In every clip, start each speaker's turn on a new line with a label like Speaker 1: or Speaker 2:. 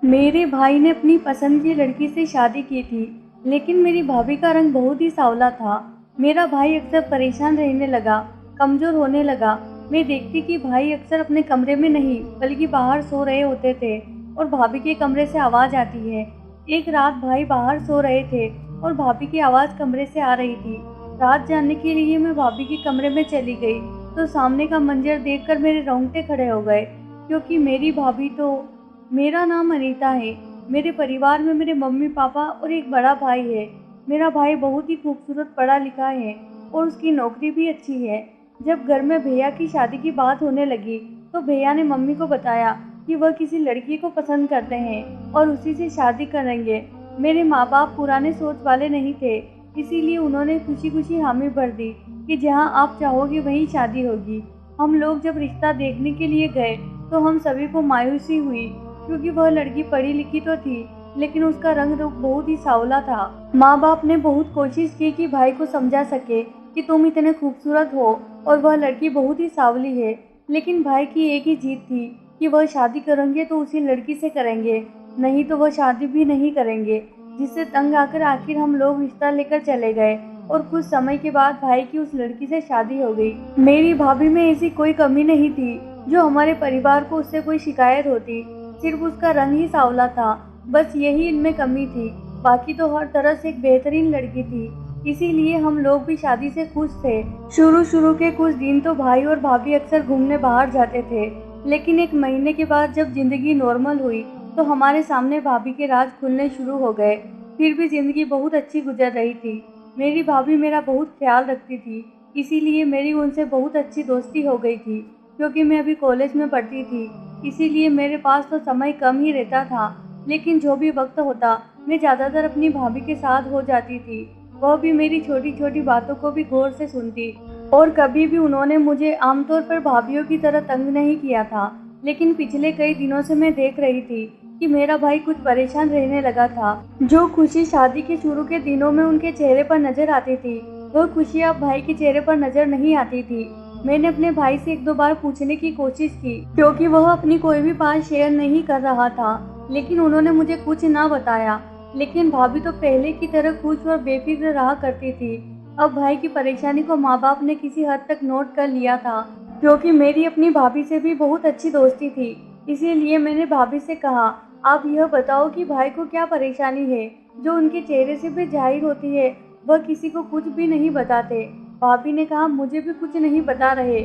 Speaker 1: मेरे भाई ने अपनी पसंद की लड़की से शादी की थी, लेकिन मेरी भाभी का रंग बहुत ही सांवला था। मेरा भाई अक्सर परेशान रहने लगा, कमज़ोर होने लगा। मैं देखती कि भाई अक्सर अपने कमरे में नहीं, बल्कि बाहर सो रहे होते थे और भाभी के कमरे से आवाज़ आती है। एक रात भाई बाहर सो रहे थे और भाभी की आवाज़ कमरे से आ रही थी। रात जानने के लिए मैं भाभी के कमरे में चली गई, तो सामने का मंजर देखकर मेरे रोंगटे खड़े हो गए, क्योंकि मेरी भाभी तो मेरा नाम अनीता है। मेरे परिवार में मेरे मम्मी पापा और एक बड़ा भाई है। मेरा भाई बहुत ही खूबसूरत पढ़ा लिखा है और उसकी नौकरी भी अच्छी है। जब घर में भैया की शादी की बात होने लगी, तो भैया ने मम्मी को बताया कि वह किसी लड़की को पसंद करते हैं और उसी से शादी करेंगे। मेरे माँ बाप पुराने सोच वाले नहीं थे, इसीलिए उन्होंने खुशी खुशी हामी भर दी कि जहाँ आप चाहोगे वहीं शादी होगी। हम लोग जब रिश्ता देखने के लिए गए, तो हम सभी को मायूसी हुई, क्योंकि वह लड़की पढ़ी लिखी तो थी, लेकिन उसका रंग रूप बहुत ही सांवला था। माँ बाप ने बहुत कोशिश की कि भाई को समझा सके कि तुम इतने खूबसूरत हो और वह लड़की बहुत ही सांवली है, लेकिन भाई की एक ही जीत थी कि वह शादी करेंगे तो उसी लड़की से करेंगे, नहीं तो वह शादी भी नहीं करेंगे। जिससे तंग आकर आखिर हम लोग रिश्ता लेकर चले गए और कुछ समय के बाद भाई की उस लड़की से शादी हो गई। मेरी भाभी में ऐसी कोई कमी नहीं थी जो हमारे परिवार को उससे कोई शिकायत होती, सिर्फ उसका रंग ही सांवला था। बस यही इनमें कमी थी, बाकी तो हर तरह से एक बेहतरीन लड़की थी। इसीलिए हम लोग भी शादी से खुश थे। शुरू शुरू के कुछ दिन तो भाई और भाभी अक्सर घूमने बाहर जाते थे, लेकिन एक महीने के बाद जब जिंदगी नॉर्मल हुई, तो हमारे सामने भाभी के राज खुलने शुरू हो गए। फिर भी जिंदगी बहुत अच्छी गुजर रही थी। मेरी भाभी मेरा बहुत ख्याल रखती थी, इसीलिए मेरी उनसे बहुत अच्छी दोस्ती हो गई थी। क्योंकि मैं अभी कॉलेज में पढ़ती थी, इसीलिए मेरे पास तो समय कम ही रहता था, लेकिन जो भी वक्त होता मैं ज़्यादातर अपनी भाभी के साथ हो जाती थी। वह भी मेरी छोटी छोटी बातों को भी गौर से सुनती, और कभी भी उन्होंने मुझे आमतौर पर भाभीियों की तरह तंग नहीं किया था। लेकिन पिछले कई दिनों से मैं देख रही थी कि मेरा भाई कुछ परेशान रहने लगा था। जो खुशी शादी के शुरू के दिनों में उनके चेहरे पर नजर आती थी, वह खुशी अब भाई के चेहरे पर नजर नहीं आती थी। मैंने अपने भाई से एक दो बार पूछने की कोशिश की, क्योंकि वह अपनी कोई भी बात शेयर नहीं कर रहा था, लेकिन उन्होंने मुझे कुछ ना बताया। लेकिन भाभी तो पहले की तरह खुश और बेफिक्र रहा करती थी। अब भाई की परेशानी को माँ बाप ने किसी हद तक नोट कर लिया था, क्योंकि मेरी अपनी भाभी से भी बहुत अच्छी दोस्ती थी। इसीलिए मैंने भाभी से कहा, आप यह बताओ कि भाई को क्या परेशानी है जो उनके चेहरे से भी जाहिर होती है। वह किसी को कुछ भी नहीं बताते। भाभी ने कहा, मुझे भी कुछ नहीं बता रहे,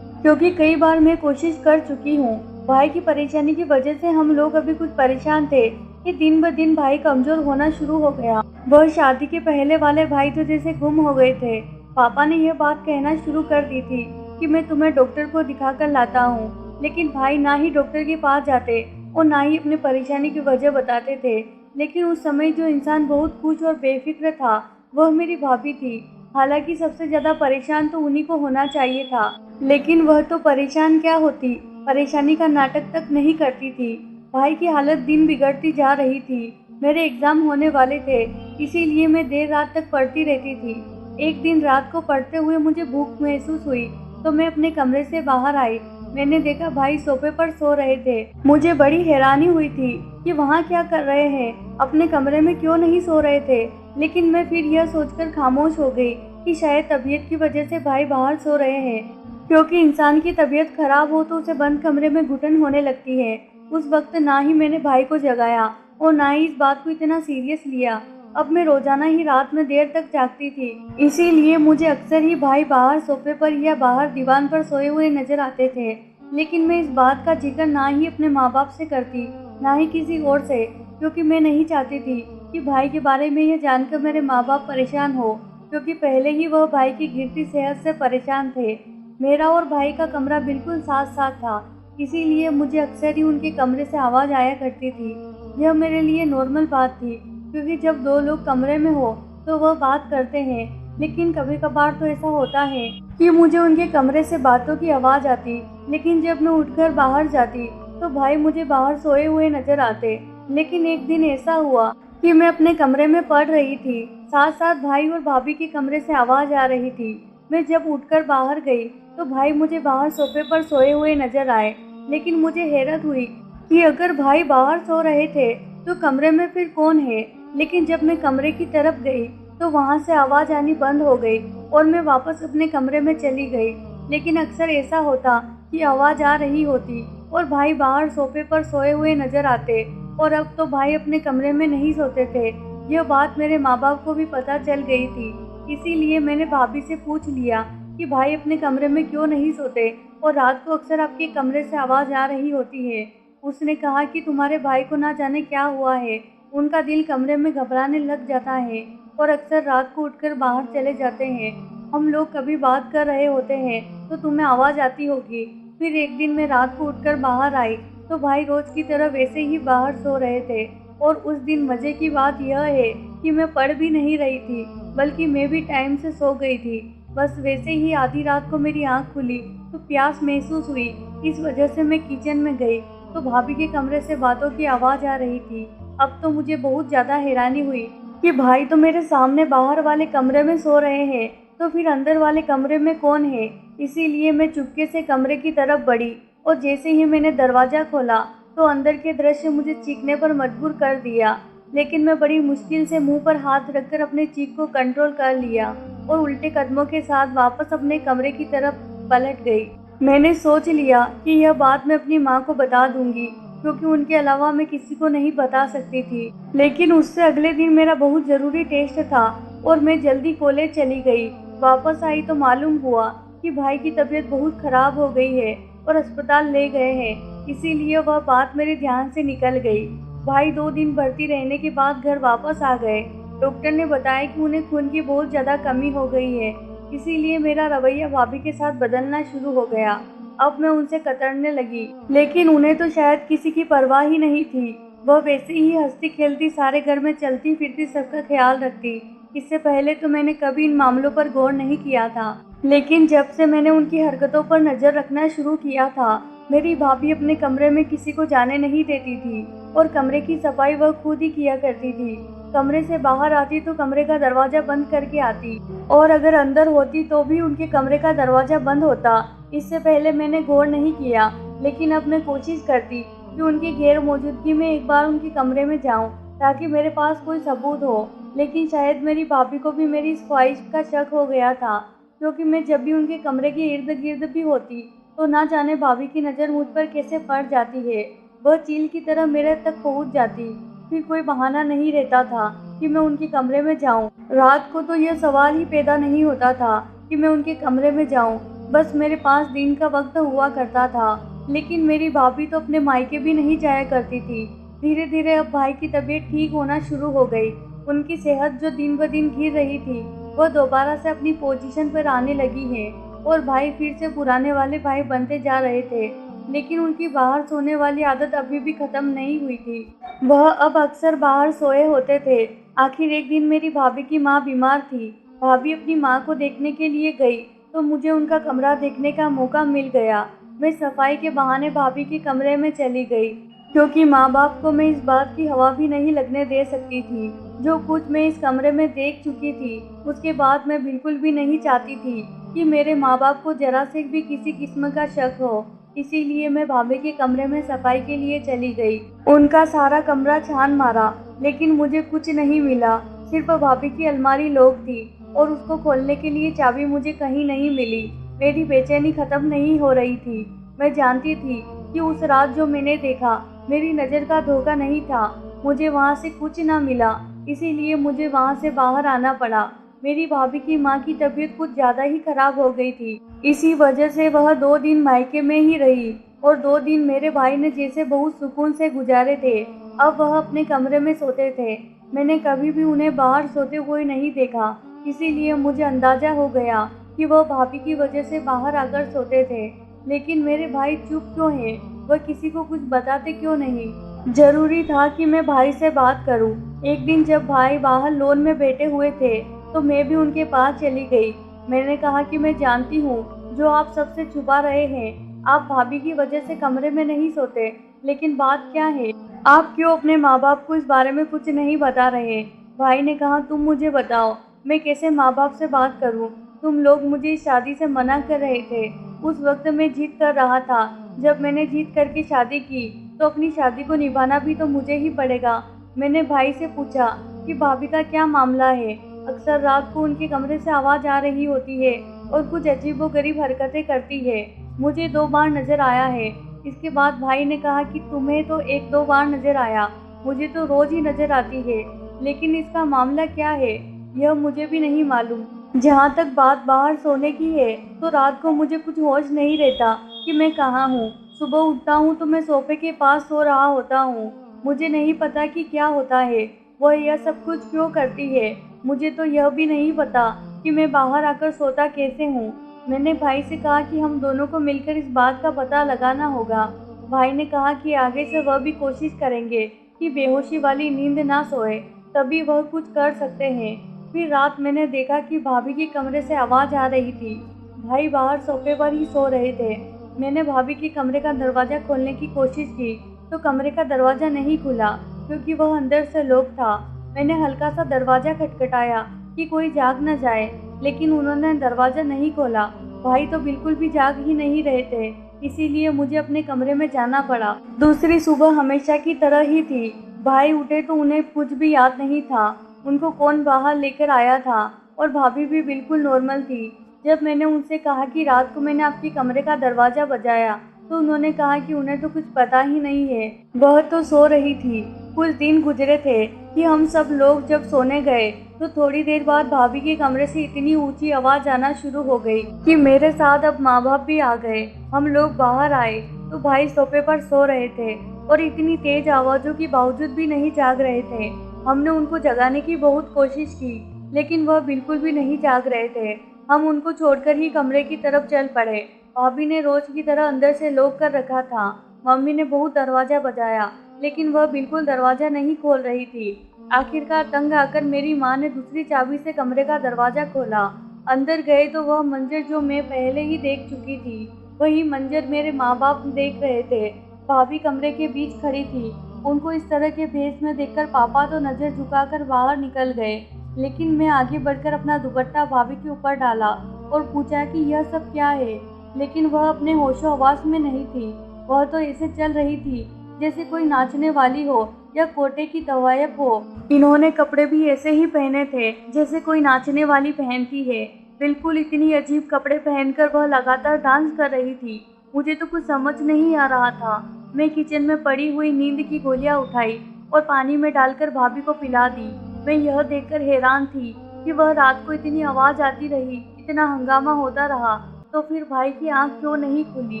Speaker 1: क्योंकि कई बार मैं कोशिश कर चुकी हूँ। भाई की परेशानी की वजह से हम लोग अभी कुछ परेशान थे कि दिन ब दिन भाई कमजोर होना शुरू हो गया। वह शादी के पहले वाले भाई तो जैसे गुम हो गए थे। पापा ने यह बात कहना शुरू कर दी थी कि मैं तुम्हें डॉक्टर को दिखा कर लाता हूँ, लेकिन भाई ना ही डॉक्टर के पास जाते और ना ही अपनी परेशानी की वजह बताते थे। लेकिन उस समय जो इंसान बहुत खुश और बेफिक्र था, वह मेरी भाभी थी। हालांकि सबसे ज्यादा परेशान तो उन्हीं को होना चाहिए था, लेकिन वह तो परेशान क्या होती, परेशानी का नाटक तक नहीं करती थी। भाई की हालत दिन बिगड़ती जा रही थी। मेरे एग्जाम होने वाले थे, इसीलिए मैं देर रात तक पढ़ती रहती थी। एक दिन रात को पढ़ते हुए मुझे भूख महसूस हुई, तो मैं अपने कमरे से बाहर आई। मैंने देखा भाई सोफे पर सो रहे थे। मुझे बड़ी हैरानी हुई थी कि वहाँ क्या कर रहे हैं, अपने कमरे में क्यों नहीं सो रहे थे। लेकिन मैं फिर यह सोचकर खामोश हो गई कि शायद तबीयत की वजह से भाई बाहर सो रहे हैं, क्योंकि इंसान की तबीयत खराब हो तो उसे बंद कमरे में घुटन होने लगती है। उस वक्त ना ही मैंने भाई को जगाया और ना ही इस बात को इतना सीरियस लिया। अब मैं रोजाना ही रात में देर तक जागती थी, इसीलिए मुझे अक्सर ही भाई बाहर सोफे पर या बाहर दीवान पर सोए हुए नजर आते थे। लेकिन मैं इस बात का जिक्र ना ही अपने माँ बाप से करती, ना ही किसी और से, क्योंकि मैं नहीं चाहती थी कि भाई के बारे में यह जानकर मेरे माँ बाप परेशान हो, क्योंकि पहले ही वह भाई की गिरती सेहत से परेशान थे। मेरा और भाई का कमरा बिल्कुल साथ साथ था, इसीलिए मुझे अक्सर ही उनके कमरे से आवाज़ आया करती थी। यह मेरे लिए नॉर्मल बात थी, क्योंकि जब दो लोग कमरे में हो तो वह बात करते हैं। लेकिन कभी कभार तो ऐसा होता है कि मुझे उनके कमरे से बातों की आवाज़ आती, लेकिन जब मैं उठकर बाहर जाती तो भाई मुझे बाहर सोए हुए नजर आते। लेकिन एक दिन ऐसा हुआ कि मैं अपने कमरे में पढ़ रही थी, साथ साथ भाई और भाभी के कमरे से आवाज़ आ रही थी। मैं जब उठकर बाहर गई तो भाई मुझे बाहर सोफे पर सोए हुए नजर आए, लेकिन मुझे हैरत हुई कि अगर भाई बाहर सो रहे थे तो कमरे में फिर कौन है। लेकिन जब मैं कमरे की तरफ गई तो वहाँ से आवाज़ आनी बंद हो गई और मैं वापस अपने कमरे में चली गई। लेकिन अक्सर ऐसा होता कि आवाज़ आ रही होती और भाई बाहर सोफे पर सोए हुए नजर आते, और अब तो भाई अपने कमरे में नहीं सोते थे। यह बात मेरे माँ बाप को भी पता चल गई थी, इसीलिए मैंने भाभी से पूछ लिया कि भाई अपने कमरे में क्यों नहीं सोते और रात को अक्सर आपके कमरे से आवाज़ आ रही होती है। उसने कहा कि तुम्हारे भाई को ना जाने क्या हुआ है, उनका दिल कमरे में घबराने लग जाता है और अक्सर रात को उठकर बाहर चले जाते हैं। हम लोग कभी बात कर रहे होते हैं तो तुम्हें आवाज़ आती होगी। फिर एक दिन मैं रात को उठकर बाहर आई तो भाई रोज की तरह वैसे ही बाहर सो रहे थे, और उस दिन मज़े की बात यह है कि मैं पढ़ भी नहीं रही थी, बल्कि मैं भी टाइम से सो गई थी। बस वैसे ही आधी रात को मेरी आंख खुली तो प्यास महसूस हुई। इस वजह से मैं किचन में गई तो भाभी के कमरे से बातों की आवाज़ आ रही थी। अब तो मुझे बहुत ज़्यादा हैरानी हुई कि भाई तो मेरे सामने बाहर वाले कमरे में सो रहे हैं, तो फिर अंदर वाले कमरे में कौन है। इसीलिए मैं चुपके से कमरे की तरफ बढ़ी और जैसे ही मैंने दरवाज़ा खोला तो अंदर के दृश्य मुझे चीखने पर मजबूर कर दिया। लेकिन मैं बड़ी मुश्किल से मुंह पर हाथ रखकर अपने चीख को कंट्रोल कर लिया और उल्टे कदमों के साथ वापस अपने कमरे की तरफ पलट गई। मैंने सोच लिया कि यह बात मैं अपनी माँ को बता दूंगी, क्योंकि उनके अलावा मैं किसी को नहीं बता सकती थी। लेकिन उससे अगले दिन मेरा बहुत ज़रूरी टेस्ट था और मैं जल्दी कॉलेज चली गई। वापस आई तो मालूम हुआ कि भाई की तबीयत बहुत ख़राब हो गई है और अस्पताल ले गए हैं, इसीलिए वह बात मेरे ध्यान से निकल गई। भाई 2 दिन भर्ती रहने के बाद घर वापस आ गए। डॉक्टर ने बताया कि उन्हें खून की बहुत ज़्यादा कमी हो गई है, इसीलिए मेरा रवैया भाभी के साथ बदलना शुरू हो गया। अब मैं उनसे कतरने लगी, लेकिन उन्हें तो शायद किसी की परवाह ही नहीं थी। वह वैसे ही हंसती खेलती सारे घर में चलती फिरती सबका ख्याल रखती। इससे पहले तो मैंने कभी इन मामलों पर गौर नहीं किया था, लेकिन जब से मैंने उनकी हरकतों पर नज़र रखना शुरू किया था, मेरी भाभी अपने कमरे में किसी को जाने नहीं देती थी और कमरे की सफाई वह खुद ही किया करती थी। कमरे से बाहर आती तो कमरे का दरवाज़ा बंद करके आती, और अगर अंदर होती तो भी उनके कमरे का दरवाज़ा बंद होता। इससे पहले मैंने गौर नहीं किया, लेकिन अब मैं कोशिश करती कि उनकी गैर मौजूदगी में एक बार उनके कमरे में जाऊं, ताकि मेरे पास कोई सबूत हो। लेकिन शायद मेरी भाभी को भी मेरी इस ख्वाहिश का शक हो गया था, क्योंकि मैं जब भी उनके कमरे के इर्द गिर्द भी होती तो ना जाने भाभी की नज़र मुझ पर कैसे पड़ जाती है। वह चील की तरह मेरे तक पहुंच जाती। फिर कोई बहाना नहीं रहता था कि मैं उनके कमरे में जाऊं। रात को तो यह सवाल ही पैदा नहीं होता था कि मैं उनके कमरे में जाऊं। बस मेरे पास दिन का वक्त हुआ करता था। लेकिन मेरी भाभी तो अपने मायके भी नहीं जाया करती थी। धीरे धीरे अब भाई की तबीयत ठीक होना शुरू हो गई। उनकी सेहत जो दिन ब दिन गिर रही थी, वह दोबारा से अपनी पोजीशन पर आने लगी है और भाई फिर से पुराने वाले भाई बनते जा रहे थे। लेकिन उनकी बाहर सोने वाली आदत अभी भी खत्म नहीं हुई थी। वह अब अक्सर बाहर सोए होते थे। आखिर एक दिन मेरी भाभी की माँ बीमार थी। भाभी अपनी माँ को देखने के लिए गई तो मुझे उनका कमरा देखने का मौका मिल गया। मैं सफाई के बहाने भाभी के कमरे में चली गई, क्योंकि माँ बाप को मैं इस बात की हवा भी नहीं लगने दे सकती थी। जो कुछ मैं इस कमरे में देख चुकी थी, उसके बाद मैं बिल्कुल भी नहीं चाहती थी कि मेरे माँ बाप को जरा से भी किसी किस्म का शक हो। इसीलिए मैं भाभी के कमरे में सफाई के लिए चली गई। उनका सारा कमरा छान मारा, लेकिन मुझे कुछ नहीं मिला। सिर्फ भाभी की अलमारी लॉक थी और उसको खोलने के लिए चाबी मुझे कहीं नहीं मिली। मेरी बेचैनी खत्म नहीं हो रही थी। मैं जानती थी कि उस रात जो मैंने देखा मेरी नज़र का धोखा नहीं था। मुझे वहाँ से कुछ ना मिला, इसीलिए मुझे वहाँ से बाहर आना पड़ा। मेरी भाभी की माँ की तबीयत कुछ ज़्यादा ही खराब हो गई थी। इसी वजह से वह 2 दिन मायके में ही रही और 2 दिन मेरे भाई ने जैसे बहुत सुकून से गुजारे थे। अब वह अपने कमरे में सोते थे। मैंने कभी भी उन्हें बाहर सोते हुए नहीं देखा, इसीलिए मुझे अंदाजा हो गया कि वह भाभी की वजह से बाहर आकर सोते थे। लेकिन मेरे भाई चुप क्यों हैं? वह किसी को कुछ बताते क्यों नहीं? जरूरी था कि मैं भाई से बात करूं। एक दिन जब भाई बाहर लॉन में बैठे हुए थे तो मैं भी उनके पास चली गई। मैंने कहा कि मैं जानती हूँ जो आप सबसे छुपा रहे हैं। आप भाभी की वजह से कमरे में नहीं सोते, लेकिन बात क्या है? आप क्यों अपने माँ बाप को इस बारे में कुछ नहीं बता रहे? भाई ने कहा, तुम मुझे बताओ, मैं कैसे माँ बाप से बात करूँ? तुम लोग मुझे इस शादी से मना कर रहे थे। उस वक्त मैं जिद कर रहा था। जब मैंने जिद करके शादी की तो अपनी शादी को निभाना भी तो मुझे ही पड़ेगा। मैंने भाई से पूछा कि भाभी का क्या मामला है। अक्सर रात को उनके कमरे से आवाज़ आ रही होती है और कुछ अजीबोगरीब हरकतें करती है। मुझे 2 बार नज़र आया है। इसके बाद भाई ने कहा कि तुम्हें तो 1-2 बार नज़र आया, मुझे तो रोज़ ही नज़र आती है, लेकिन इसका मामला क्या है यह मुझे भी नहीं मालूम। जहाँ तक बात बाहर सोने की है तो रात को मुझे कुछ होश नहीं रहता कि मैं कहाँ हूँ। सुबह उठता हूँ तो मैं सोफे के पास सो रहा होता हूँ। मुझे नहीं पता कि क्या होता है, वह यह सब कुछ क्यों करती है। मुझे तो यह भी नहीं पता कि मैं बाहर आकर सोता कैसे हूँ। मैंने भाई से कहा कि हम दोनों को मिलकर इस बात का पता लगाना होगा। भाई ने कहा कि आगे से वह भी कोशिश करेंगे कि बेहोशी वाली नींद ना सोए, तभी वह कुछ कर सकते हैं। फिर रात मैंने देखा कि भाभी के कमरे से आवाज़ आ रही थी। भाई बाहर सोफे पर ही सो रहे थे। मैंने भाभी के कमरे का दरवाज़ा खोलने की कोशिश की तो कमरे का दरवाज़ा नहीं खुला क्योंकि वह अंदर से लॉक था। मैंने हल्का सा दरवाज़ा खटखटाया कि कोई जाग न जाए, लेकिन उन्होंने दरवाज़ा नहीं खोला। भाई तो बिल्कुल भी जाग ही नहीं रहे थे, इसीलिए मुझे अपने कमरे में जाना पड़ा। दूसरी सुबह हमेशा की तरह ही थी। भाई उठे तो उन्हें कुछ भी याद नहीं था उनको कौन बाहर लेकर आया था, और भाभी भी बिल्कुल नॉर्मल थी। जब मैंने उनसे कहा कि रात को मैंने आपके कमरे का दरवाज़ा बजाया तो उन्होंने कहा कि उन्हें तो कुछ पता ही नहीं है, वह तो सो रही थी। कुछ दिन गुजरे थे कि हम सब लोग जब सोने गए तो थोड़ी देर बाद भाभी के कमरे से इतनी ऊंची आवाज़ आना शुरू हो गई कि मेरे साथ अब माँ बाप भी आ गए। हम लोग बाहर आए तो भाई सोफे पर सो रहे थे और इतनी तेज आवाज़ों के बावजूद भी नहीं जाग रहे थे। हमने उनको जगाने की बहुत कोशिश की, लेकिन वह बिल्कुल भी नहीं जाग रहे थे। हम उनको छोड़कर ही कमरे की तरफ चल पड़े। भाभी ने रोज़ की तरह अंदर से लॉक कर रखा था। मम्मी ने बहुत दरवाज़ा बजाया, लेकिन वह बिल्कुल दरवाज़ा नहीं खोल रही थी। आखिरकार तंग आकर मेरी माँ ने दूसरी चाबी से कमरे का दरवाज़ा खोला। अंदर गए तो वह मंजर जो मैं पहले ही देख चुकी थी, वही मंजर मेरे माँ बाप देख रहे थे। भाभी कमरे के बीच खड़ी थी। उनको इस तरह के भेष में देखकर पापा तो नज़र झुकाकर बाहर निकल गए, लेकिन मैं आगे बढ़कर अपना दुपट्टा भाभी के ऊपर डाला और पूछा कि यह सब क्या है। लेकिन वह अपने होशो हवास में नहीं थी। वह तो ऐसे चल रही थी जैसे कोई नाचने वाली हो या कोटे की तवायफ हो। इन्होंने कपड़े भी ऐसे ही पहने थे जैसे कोई नाचने वाली पहनती है। बिल्कुल इतनी अजीब कपड़े पहनकर वह लगातार डांस कर रही थी। मुझे तो कुछ समझ नहीं आ रहा था। मैं किचन में पड़ी हुई नींद की गोलियां उठाई और पानी में डालकर भाभी को पिला दी। मैं यह देखकर हैरान थी कि वह रात को इतनी आवाज़ आती रही, इतना हंगामा होता रहा, तो फिर भाई की आंख क्यों नहीं खुली।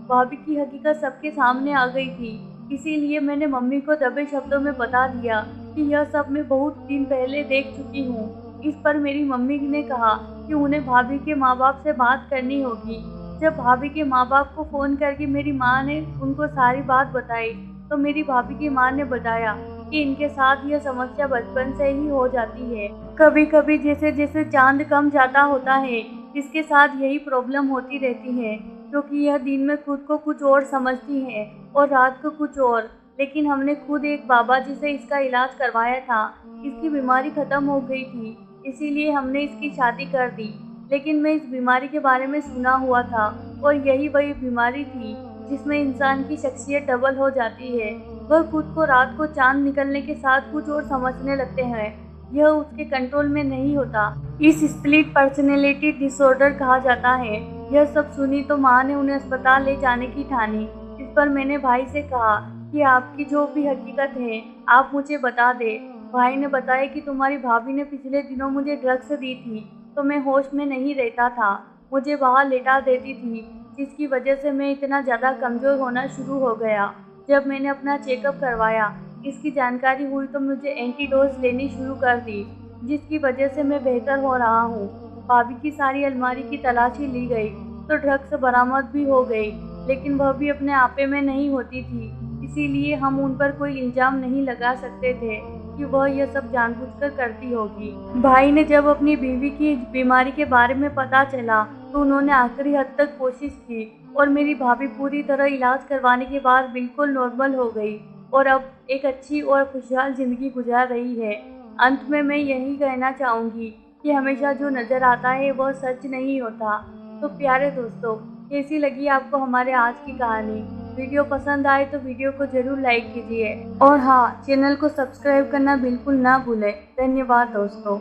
Speaker 1: भाभी की हकीकत सबके सामने आ गई थी। इसीलिए मैंने मम्मी को दबे शब्दों में बता दिया कि यह सब मैं बहुत दिन पहले देख चुकी हूँ। इस पर मेरी मम्मी ने कहा कि उन्हें भाभी के माँ बाप से बात करनी होगी। जब भाभी के माँ बाप को फ़ोन करके मेरी माँ ने उनको सारी बात बताई तो मेरी भाभी की माँ ने बताया कि इनके साथ यह समस्या बचपन से ही हो जाती है। कभी कभी जैसे जैसे चांद कम ज़्यादा होता है, इसके साथ यही प्रॉब्लम होती रहती है, क्योंकि यह दिन में खुद को कुछ और समझती है और रात को कुछ और। लेकिन हमने खुद एक बाबा जी से इसका इलाज करवाया था। इसकी बीमारी ख़त्म हो गई थी, इसीलिए हमने इसकी शादी कर दी। लेकिन मैं इस बीमारी के बारे में सुना हुआ था और यही वही बीमारी थी जिसमें इंसान की शख्सियत डबल हो जाती है। वह खुद को रात को चांद निकलने के साथ कुछ और समझने लगते हैं। यह उसके कंट्रोल में नहीं होता। इस स्प्लिट पर्सनैलिटी डिसऑर्डर कहा जाता है। यह सब सुनी तो माँ ने उन्हें अस्पताल ले जाने की ठानी। इस पर मैंने भाई से कहा कि आपकी जो भी हकीकत है आप मुझे बता दे। भाई ने बताया कि तुम्हारी भाभी ने पिछले दिनों मुझे ड्रग्स दी थी तो मैं होश में नहीं रहता था, मुझे बाहर लेटा देती थी, जिसकी वजह से मैं इतना ज़्यादा कमज़ोर होना शुरू हो गया। जब मैंने अपना चेकअप करवाया, इसकी जानकारी हुई तो मुझे एंटीडोज लेनी शुरू कर दी, जिसकी वजह से मैं बेहतर हो रहा हूँ। भाभी की सारी अलमारी की तलाशी ली गई तो ड्रग्स बरामद भी हो गई, लेकिन वह भी अपने आपे में नहीं होती थी, इसीलिए हम उन पर कोई इल्ज़ाम नहीं लगा सकते थे कि वह यह सब जानबूझकर करती होगी। भाई ने जब अपनी बीवी की बीमारी के बारे में पता चला तो उन्होंने आखिरी हद तक कोशिश की और मेरी भाभी पूरी तरह इलाज करवाने के बाद बिल्कुल नॉर्मल हो गई और अब एक अच्छी और खुशहाल ज़िंदगी गुजार रही है। अंत में मैं यही कहना चाहूँगी कि हमेशा जो नज़र आता है वह सच नहीं होता। तो प्यारे दोस्तों, कैसी लगी आपको हमारे आज की कहानी? वीडियो पसंद आए तो वीडियो को जरूर लाइक कीजिए और हाँ, चैनल को सब्सक्राइब करना बिल्कुल ना भूलें। धन्यवाद दोस्तों।